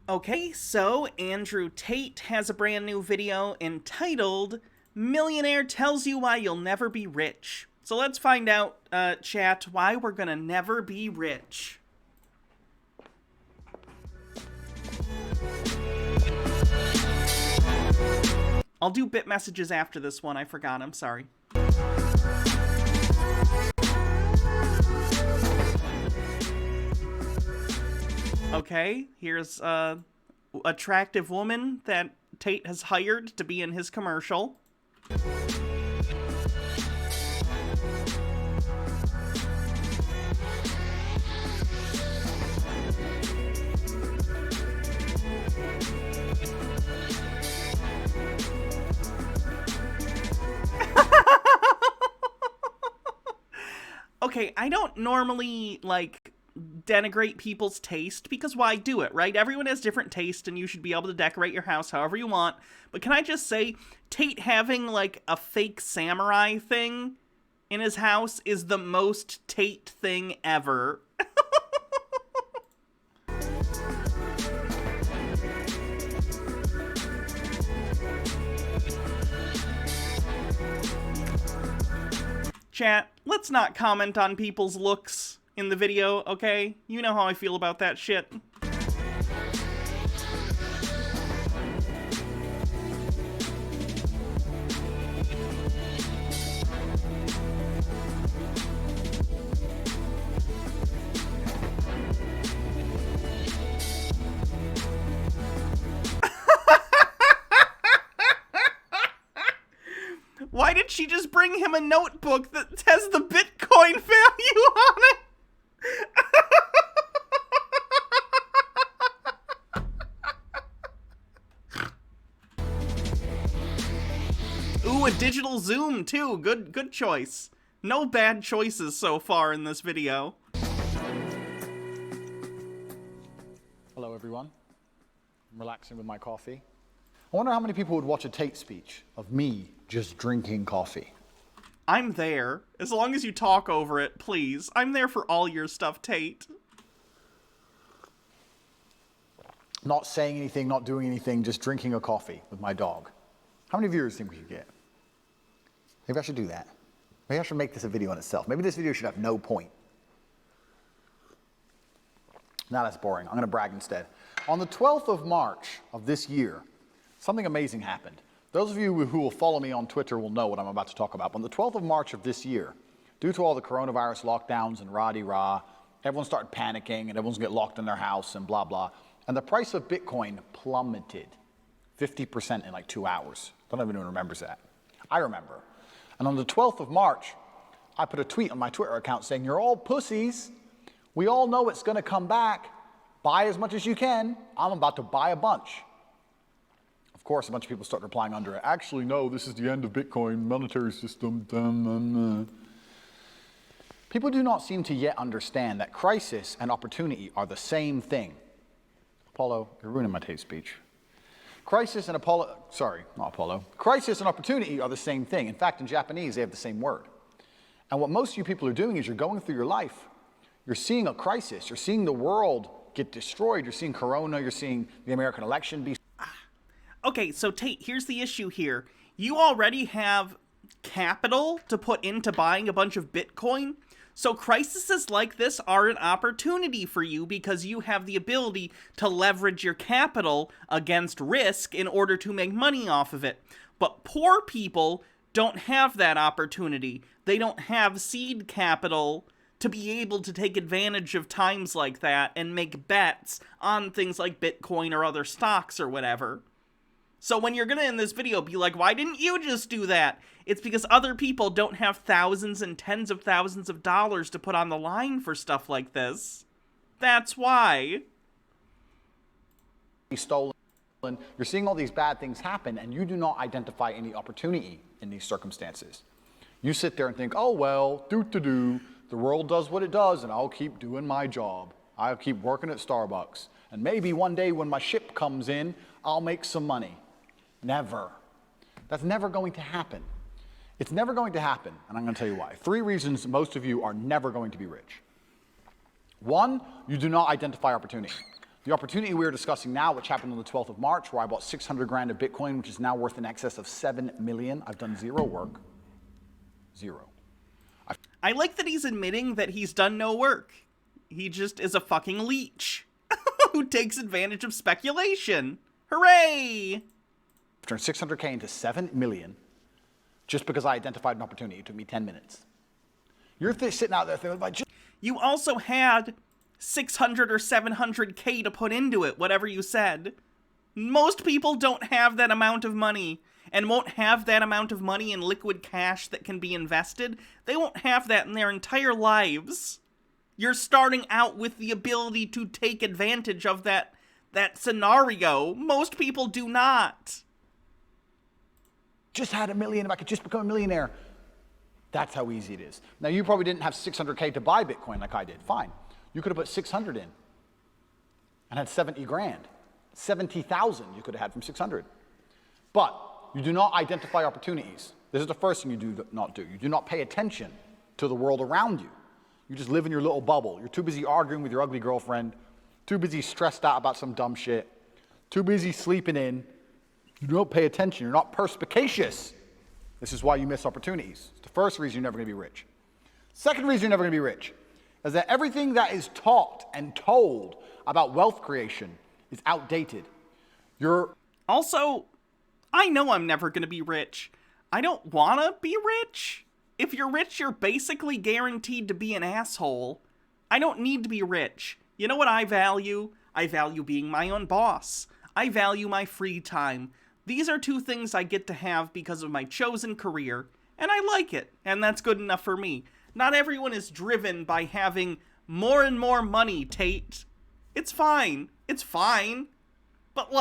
Okay, so Andrew Tate has a brand new video entitled Millionaire Tells You Why You'll Never Be Rich. So let's find out, chat, why we're gonna never be rich. I'll do bit messages after this one, I forgot, I'm sorry. Okay, here's a attractive woman that Tate has hired to be in his commercial. Okay, I don't normally, denigrate people's taste, because why do it, right? Everyone has different taste, and you should be able to decorate your house however you want. But can I just say, Tate having, a fake samurai thing in his house is the most Tate thing ever. Chat, let's not comment on people's looks in the video, okay? You know how I feel about that shit. Why did she just bring him a notebook that has the Bitcoin value on it? Ooh, a digital zoom too. Good choice. No bad choices so far in this video. Hello everyone. I'm relaxing with my coffee. I wonder how many people would watch a Tate speech of me just drinking coffee. I'm there. As long as you talk over it, please. I'm there for all your stuff, Tate. Not saying anything, not doing anything, just drinking a coffee with my dog. How many viewers think we should get? Maybe I should do that. Maybe I should make this a video in itself. Maybe this video should have no point. Now that's boring. I'm going to brag instead. On the 12th of March of this year, something amazing happened. Those of you who will follow me on Twitter will know what I'm about to talk about. On the 12th of March of this year, due to all the coronavirus lockdowns and rah-de-rah, everyone started panicking and everyone's going to get locked in their house and blah, blah. And the price of Bitcoin plummeted 50% in like 2 hours. Don't know if anyone remembers that. I remember. And on the 12th of March, I put a tweet on my Twitter account saying, "You're all pussies. We all know it's going to come back. Buy as much as you can. I'm about to buy a bunch." Of course, a bunch of people start replying under it. Actually, no, this is the end of Bitcoin monetary system. People do not seem to yet understand that crisis and opportunity are the same thing. Apollo, you're ruining my Tate speech. Crisis and Crisis and opportunity are the same thing. In fact, in Japanese, they have the same word. And what most of you people are doing is you're going through your life. You're seeing a crisis. You're seeing the world get destroyed. You're seeing Corona. You're seeing the American election be... Okay, so Tate, here's the issue here. You already have capital to put into buying a bunch of Bitcoin. So crises like this are an opportunity for you because you have the ability to leverage your capital against risk in order to make money off of it. But poor people don't have that opportunity. They don't have seed capital to be able to take advantage of times like that and make bets on things like Bitcoin or other stocks or whatever. So when you're gonna, in this video, be like, why didn't you just do that? It's because other people don't have thousands and tens of thousands of dollars to put on the line for stuff like this. That's why. Stolen. You're seeing all these bad things happen, and you do not identify any opportunity in these circumstances. You sit there and think, oh, well, the world does what it does, and I'll keep doing my job. I'll keep working at Starbucks. And maybe one day when my ship comes in, I'll make some money. Never. That's never going to happen. It's never going to happen, and I'm going to tell you why. 3 reasons most of you are never going to be rich. 1, you do not identify opportunity. The opportunity we're discussing now, which happened on the 12th of March, where I bought 600 grand of Bitcoin, which is now worth in excess of 7 million. I've done zero work. Zero. I like that he's admitting that he's done no work. He just is a fucking leech who takes advantage of speculation. Hooray! I've turned 600K into 7 million just because I identified an opportunity. It took me 10 minutes. You're sitting out there thinking, you also had 600 or 700K to put into it, whatever you said. Most people don't have that amount of money, and won't have that amount of money in liquid cash that can be invested. They won't have that in their entire lives. You're starting out with the ability to take advantage of that scenario. Most people do not. Just had $1 million, if I could just become a millionaire. That's how easy it is. Now, you probably didn't have 600K to buy Bitcoin like I did. Fine. You could have put 600 in and had 70 grand. 70,000 you could have had from 600. But you do not identify opportunities. This is the first thing you do not do. You do not pay attention to the world around you. You just live in your little bubble. You're too busy arguing with your ugly girlfriend, too busy stressed out about some dumb shit, too busy sleeping in. You don't pay attention. You're not perspicacious. This is why you miss opportunities. It's the first reason you're never going to be rich. Second reason you're never going to be rich is that everything that is taught and told about wealth creation is outdated. Also, I know I'm never going to be rich. I don't want to be rich. If you're rich, you're basically guaranteed to be an asshole. I don't need to be rich. You know what I value? I value being my own boss. I value my free time. These are two things I get to have because of my chosen career, and I like it, and that's good enough for me. Not everyone is driven by having more and more money, Tate. It's fine. It's fine. But,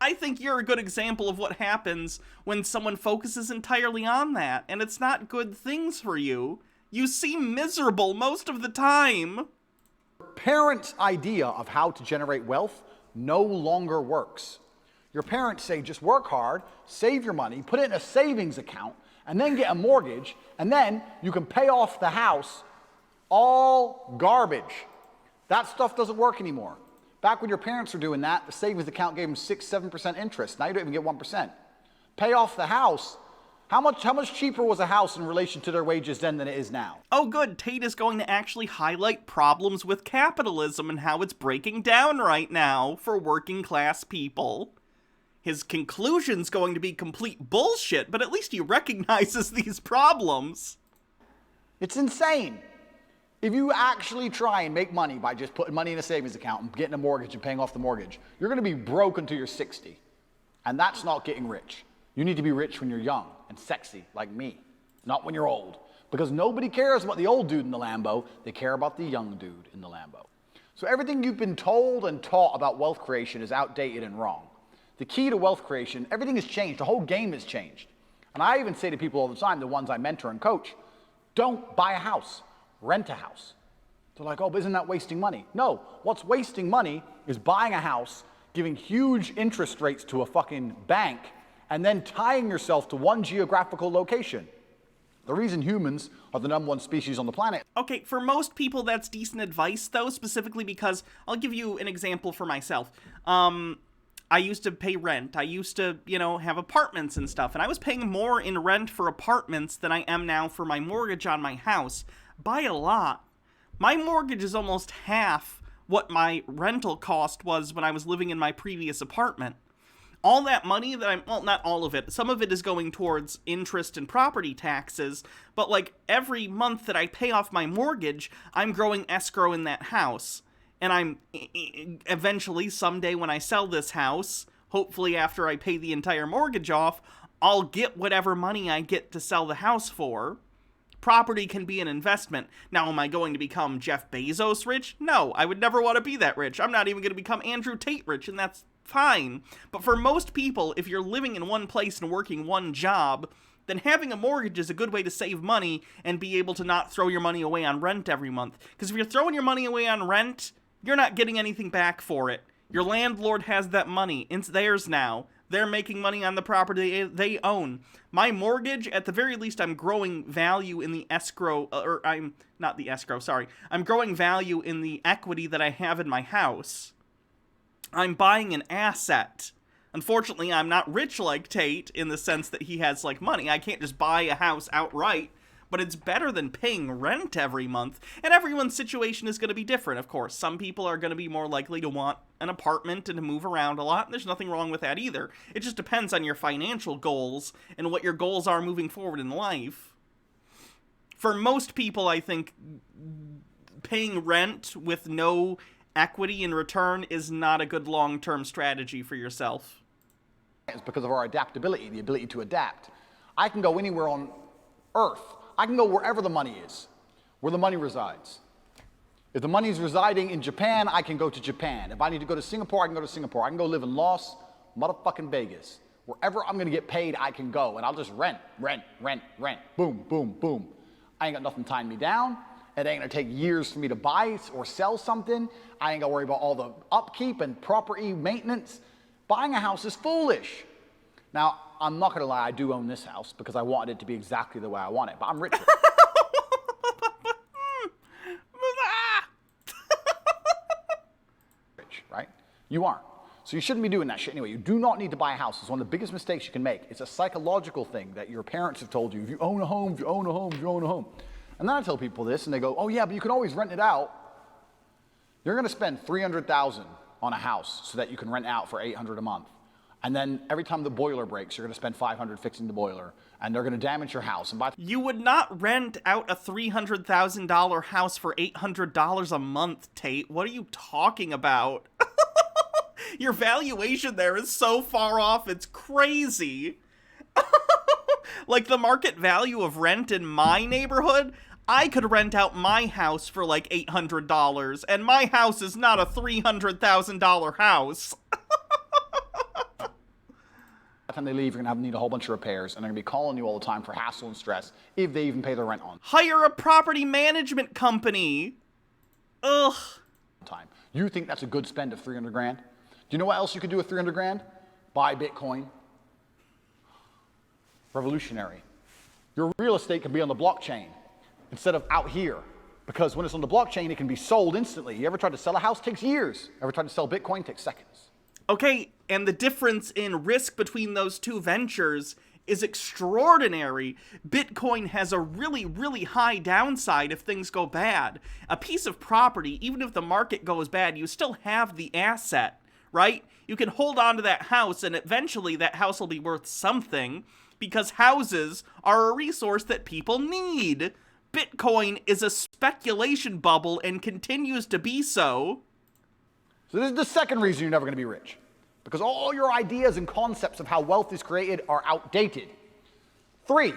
I think you're a good example of what happens when someone focuses entirely on that, and it's not good things for you. You seem miserable most of the time. Parents' idea of how to generate wealth no longer works. Your parents say, just work hard, save your money, put it in a savings account, and then get a mortgage, and then you can pay off the house. All garbage. That stuff doesn't work anymore. Back when your parents were doing that, the savings account gave them 6-7% interest. Now you don't even get 1%. Pay off the house. How much cheaper was a house in relation to their wages then than it is now? Oh good, Tate is going to actually highlight problems with capitalism and how it's breaking down right now for working class people. His conclusion's going to be complete bullshit, but at least he recognizes these problems. It's insane. If you actually try and make money by just putting money in a savings account and getting a mortgage and paying off the mortgage, you're going to be broke until you're 60. And that's not getting rich. You need to be rich when you're young and sexy like me, not when you're old. Because nobody cares about the old dude in the Lambo. They care about the young dude in the Lambo. So everything you've been told and taught about wealth creation is outdated and wrong. The key to wealth creation, everything has changed. The whole game has changed. And I even say to people all the time, the ones I mentor and coach, don't buy a house. Rent a house. They're like, oh, but isn't that wasting money? No, what's wasting money is buying a house, giving huge interest rates to a fucking bank, and then tying yourself to one geographical location. The reason humans are the #1 species on the planet. Okay, for most people that's decent advice, though, specifically because I'll give you an example for myself. I used to pay rent. I used to, have apartments and stuff, and I was paying more in rent for apartments than I am now for my mortgage on my house. By a lot. My mortgage is almost half what my rental cost was when I was living in my previous apartment. All that money that not all of it, some of it is going towards interest and property taxes, but every month that I pay off my mortgage, I'm growing escrow in that house. And I'm eventually, someday when I sell this house, hopefully after I pay the entire mortgage off, I'll get whatever money I get to sell the house for. Property can be an investment. Now, am I going to become Jeff Bezos rich? No, I would never want to be that rich. I'm not even going to become Andrew Tate rich, and that's fine. But for most people, if you're living in one place and working one job, then having a mortgage is a good way to save money and be able to not throw your money away on rent every month. Because if you're throwing your money away on rent, you're not getting anything back for it. Your landlord has that money. It's theirs now. They're making money on the property they own. My mortgage, at the very least, I'm growing value in the escrow, I'm growing value in the equity that I have in my house. I'm buying an asset. Unfortunately, I'm not rich like Tate in the sense that he has, like, money. I can't just buy a house outright, but it's better than paying rent every month. And everyone's situation is going to be different, of course. Some people are going to be more likely to want an apartment and to move around a lot, and there's nothing wrong with that either. It just depends on your financial goals and what your goals are moving forward in life. For most people, I think paying rent with no equity in return is not a good long-term strategy for yourself. It's because of our adaptability, the ability to adapt. I can go anywhere on Earth. I can go wherever the money is, where the money resides. If the money is residing in Japan, I can go to Japan. If I need to go to Singapore, I can go to Singapore. I can go live in Las motherfucking Vegas. Wherever I'm gonna get paid, I can go, and I'll just rent. Boom, boom, boom. I ain't got nothing tying me down. It ain't gonna take years for me to buy or sell something. I ain't gotta worry about all the upkeep and property maintenance. Buying a house is foolish. Now, I'm not gonna lie, I do own this house because I wanted it to be exactly the way I want it, but I'm rich. Rich, right? You aren't. So you shouldn't be doing that shit anyway. You do not need to buy a house. It's one of the biggest mistakes you can make. It's a psychological thing that your parents have told you. If you own a home, if you own a home, if you own a home. And then I tell people this, and they go, oh yeah, but you can always rent it out. You're gonna spend $300,000 on a house so that you can rent out for $800 a month. And then every time the boiler breaks, you're gonna spend $500 fixing the boiler, and they're gonna damage your house. And you would not rent out a $300,000 house for $800 a month, Tate. What are you talking about? Your valuation there is so far off, it's crazy. Like the market value of rent in my neighborhood, I could rent out my house for like $800, and my house is not a $300,000 house. By the time they leave, you're gonna need a whole bunch of repairs, and they're gonna be calling you all the time for hassle and stress, if they even pay their rent on Hire a property management company. Ugh. time. You think that's a good spend of 300 grand? Do you know what else you could do with 300 grand? Buy Bitcoin. Revolutionary. Your real estate can be on the blockchain instead of out here. Because when it's on the blockchain, it can be sold instantly. You ever tried to sell a house? It takes years. Ever tried to sell Bitcoin? It takes seconds. Okay, and the difference in risk between those two ventures is extraordinary. Bitcoin has a really, really high downside if things go bad. A piece of property, even if the market goes bad, you still have the asset, right? You can hold on to that house, and eventually that house will be worth something, because houses are a resource that people need. Bitcoin is a speculation bubble and continues to be so. So this is the second reason you're never going to be rich. Because all your ideas and concepts of how wealth is created are outdated. 3.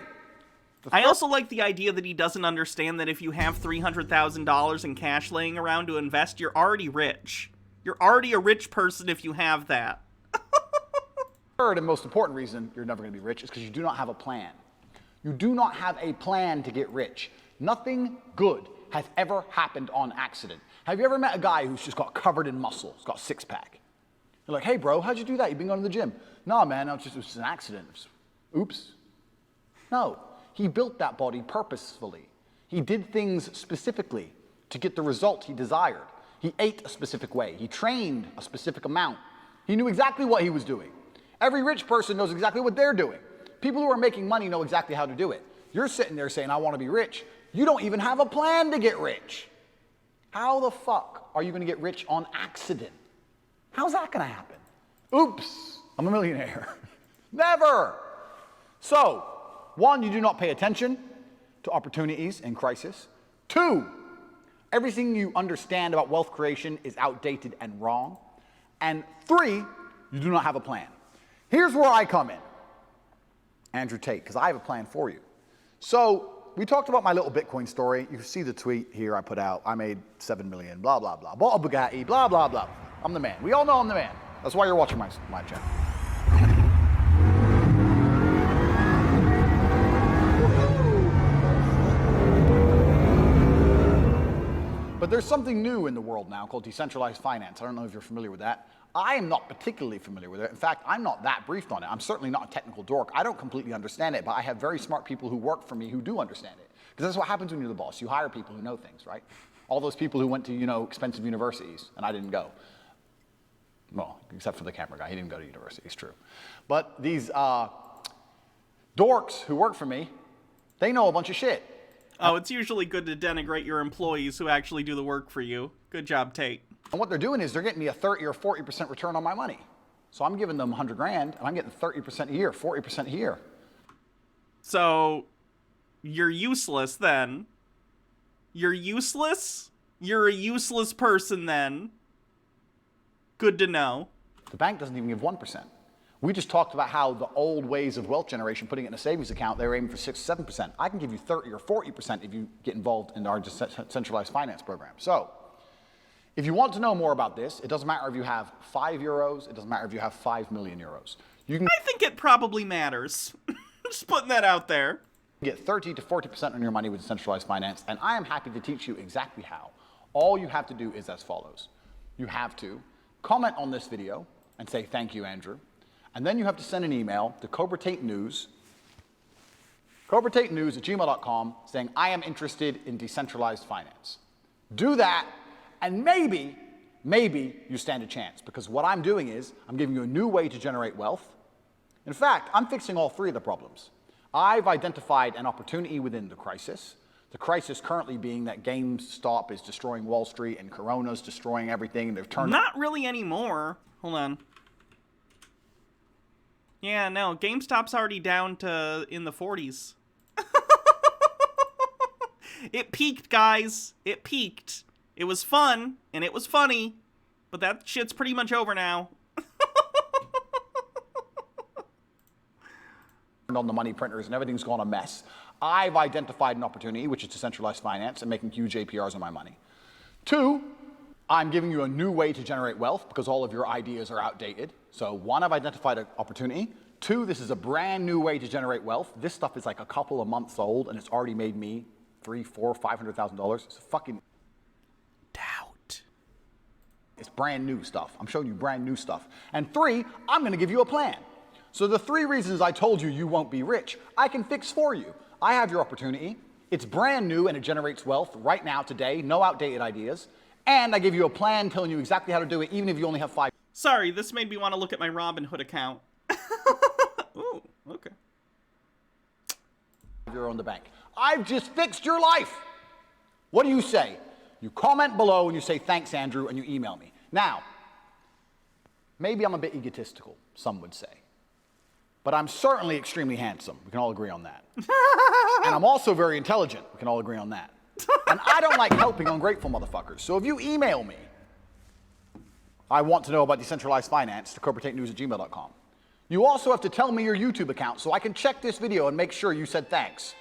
I also like the idea that he doesn't understand that if you have $300,000 in cash laying around to invest, you're already rich. You're already a rich person if you have that. Third and most important reason you're never going to be rich is because you do not have a plan. You do not have a plan to get rich. Nothing good has ever happened on accident. Have you ever met a guy who's just got covered in muscle, he's got a six-pack? You're like, hey bro, how'd you do that? You've been going to the gym. No man, it was just an accident. Oops. No, he built that body purposefully. He did things specifically to get the result he desired. He ate a specific way. He trained a specific amount. He knew exactly what he was doing. Every rich person knows exactly what they're doing. People who are making money know exactly how to do it. You're sitting there saying, I want to be rich. You don't even have a plan to get rich. How the fuck are you going to get rich on accident? How's that going to happen? Oops, I'm a millionaire. Never. So, 1, you do not pay attention to opportunities in crisis. 2, everything you understand about wealth creation is outdated and wrong. And 3, you do not have a plan. Here's where I come in, Andrew Tate, because I have a plan for you. So, we talked about my little Bitcoin story. You see the tweet here I put out. I made 7 million, blah, blah, blah. Bought a Bugatti, blah, blah, blah. I'm the man. We all know I'm the man. That's why you're watching my channel. But there's something new in the world now called decentralized finance. I don't know if you're familiar with that. I am not particularly familiar with it. In fact, I'm not that briefed on it. I'm certainly not a technical dork. I don't completely understand it, but I have very smart people who work for me who do understand it. Because that's what happens when you're the boss. You hire people who know things, right? All those people who went to, expensive universities, and I didn't go. Well, except for the camera guy. He didn't go to university, it's true. But these dorks who work for me, they know a bunch of shit. Oh, it's usually good to denigrate your employees who actually do the work for you. Good job, Tate. And what they're doing is they're getting me a 30 or 40% return on my money. So I'm giving them 100 grand, and I'm getting 30% a year, 40% a year. So, you're useless then. You're useless? You're a useless person then. Good to know. The bank doesn't even give 1%. We just talked about how the old ways of wealth generation, putting it in a savings account, they were aiming for 6 or 7%. I can give you 30 or 40% if you get involved in our centralized finance program. So, if you want to know more about this, it doesn't matter if you have 5 euros, it doesn't matter if you have 5 million euros. You can I think it probably matters. Just putting that out there. get 30 to 40% on your money with centralized finance, and I am happy to teach you exactly how. All you have to do is as follows. You have to comment on this video and say, thank you, Andrew. And then you have to send an email to Tate News @gmail.com, saying, I am interested in decentralized finance. Do that, and maybe you stand a chance, because what I'm doing is I'm giving you a new way to generate wealth. In fact, I'm fixing all 3 of the problems. I've identified an opportunity within the crisis. The crisis currently being that GameStop is destroying Wall Street and Corona's destroying everything. They've turned... Not really anymore. Hold on. Yeah, no, GameStop's already down to in the 40s. It peaked, guys. It peaked. It was fun, and it was funny, but that shit's pretty much over now. on the money printers, and everything's gone a mess. I've identified an opportunity, which is decentralized finance and making huge APRs on my money. 2, I'm giving you a new way to generate wealth because all of your ideas are outdated. So 1, I've identified an opportunity. 2, this is a brand new way to generate wealth. This stuff is like a couple of months old, and it's already made me $300,000, $400,000, $500,000. It's fucking doubt. It's brand new stuff. I'm showing you brand new stuff. And 3, I'm going to give you a plan. So the 3 reasons I told you you won't be rich, I can fix for you. I have your opportunity. It's brand new and it generates wealth right now, today, no outdated ideas. And I give you a plan telling you exactly how to do it, even if you only have 5. Sorry, this made me want to look at my Robinhood account. Ooh, okay. You're on the bank. I've just fixed your life. What do you say? You comment below and you say, thanks, Andrew, and you email me. Now, maybe I'm a bit egotistical, some would say. But I'm certainly extremely handsome. We can all agree on that. And I'm also very intelligent. We can all agree on that. And I don't like helping ungrateful motherfuckers. So if you email me, I want to know about decentralized finance to CobraTateNews@gmail.com. You also have to tell me your YouTube account so I can check this video and make sure you said thanks.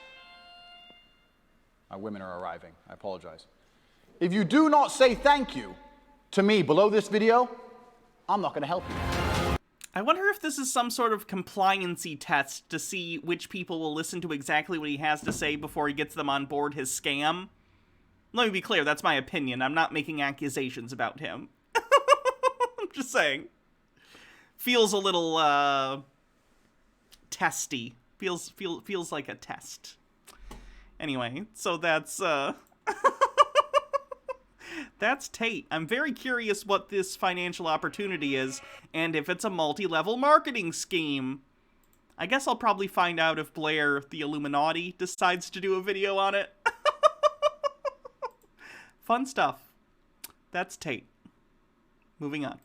My women are arriving. I apologize. If you do not say thank you to me below this video, I'm not going to help you. I wonder if this is some sort of compliancy test to see which people will listen to exactly what he has to say before he gets them on board his scam. Let me be clear, that's my opinion. I'm not making accusations about him. I'm just saying. Feels a little, testy. Feels like a test. Anyway, so that's, That's Tate. I'm very curious what this financial opportunity is, and if it's a multi-level marketing scheme. I guess I'll probably find out if Blair, the Illuminati, decides to do a video on it. Fun stuff. That's Tate. Moving on.